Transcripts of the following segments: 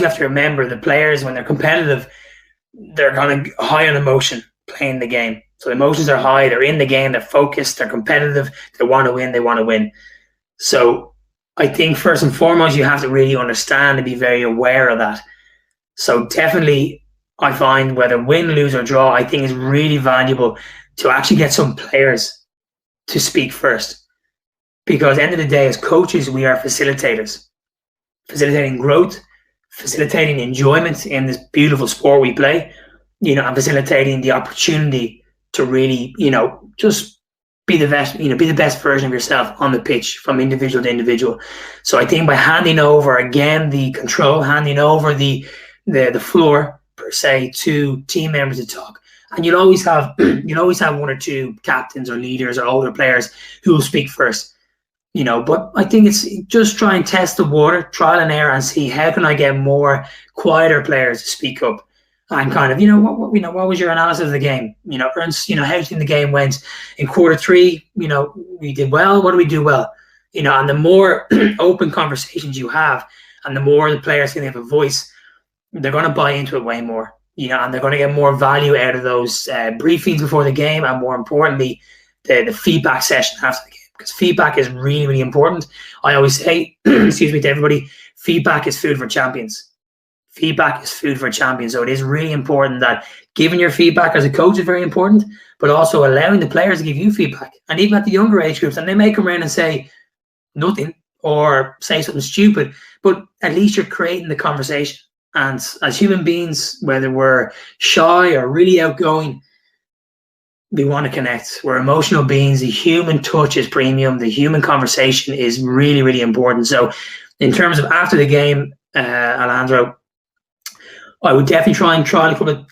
You have to remember the players, when they're competitive, they're kind of high on emotion playing the game. So emotions are high, they're in the game, they're focused, they're competitive, they want to win, they want to win. So I think first and foremost, you have to really understand and be very aware of that. So definitely, I find whether win, lose, or draw, I think is really valuable to actually get some players to speak first. Because at the end of the day, as coaches, we are facilitators, facilitating growth, facilitating enjoyment in this beautiful sport we play, and facilitating the opportunity to really, just be the best, be the best version of yourself on the pitch from individual to individual. So I think by handing over again the control, handing over the floor per se to team members to talk, and you'll always have one or two captains or leaders or older players who will speak first. But I think it's just try and test the water, trial and error, and see how can I get more quieter players to speak up, and kind of, what was your analysis of the game? Ernst, how do you think the game went in quarter three? We did well. What do we do well? And the more open conversations you have, and the more the players can have a voice, they're going to buy into it way more. And they're going to get more value out of those briefings before the game, and more importantly, the feedback session after the game. Because feedback is really, really important. I always say, excuse me, to everybody, feedback is food for champions. Feedback is food for champions. So it is really important that giving your feedback as a coach is very important, but also allowing the players to give you feedback. And even at the younger age groups, and they may come around and say nothing or say something stupid, but at least you're creating the conversation. And as human beings, whether we're shy or really outgoing, we want to connect. We're emotional beings. The human touch is premium. The human conversation is really, really important. So in terms of after the game, Alejandro, I would definitely try and trial a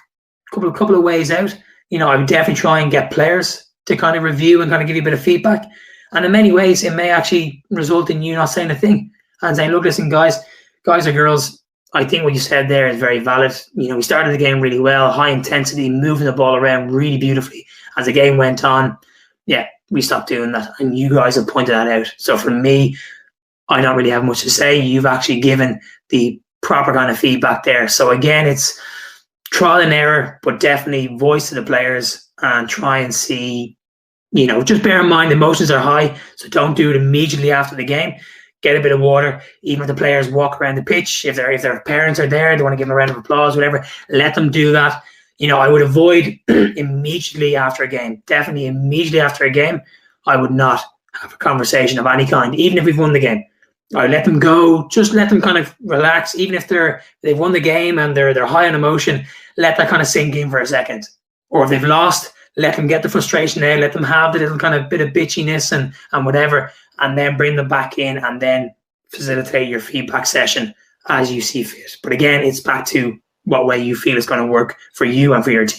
couple of ways out. I would definitely try and get players to kind of review and kind of give you a bit of feedback. And in many ways, it may actually result in you not saying a thing and saying, look, listen, guys or girls, I think what you said there is very valid. We started the game really well, high intensity, moving the ball around really beautifully. As the game went on, we stopped doing that. And you guys have pointed that out. So for me, I don't really have much to say. You've actually given the proper kind of feedback there. So again, it's trial and error, but definitely voice to the players and try and see, just bear in mind emotions are high. So don't do it immediately after the game. Get a bit of water. Even if the players walk around the pitch, if their parents are there, they want to give them a round of applause, whatever, let them do that. I would avoid immediately after a game. Definitely immediately after a game, I would not have a conversation of any kind, even if we've won the game. I let them go. Just let them kind of relax. Even if they've won the game and they're high on emotion, let that kind of sink in for a second. Or if they've lost, let them get the frustration out. Let them have the little kind of bit of bitchiness and whatever, and then bring them back in and then facilitate your feedback session as you see fit. But again, it's back to what way you feel is going to work for you and for your team.